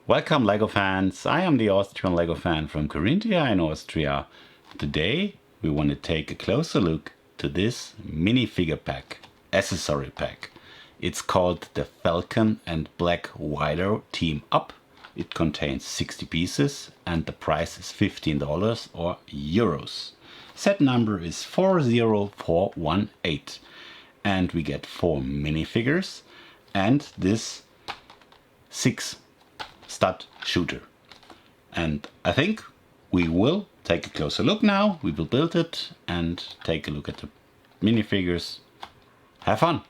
Welcome LEGO fans, I am the Austrian LEGO fan from Carinthia in Austria. Today we want to take a closer look to this minifigure pack, accessory pack. It's called the Falcon and Black Widow Team Up. It contains 60 pieces and the price is $15 or euros. Set number is 40418 and we get 4 minifigures and this 6 stud shooter. And I think we will take a closer look now. We will build it and take a look at the minifigures. Have fun!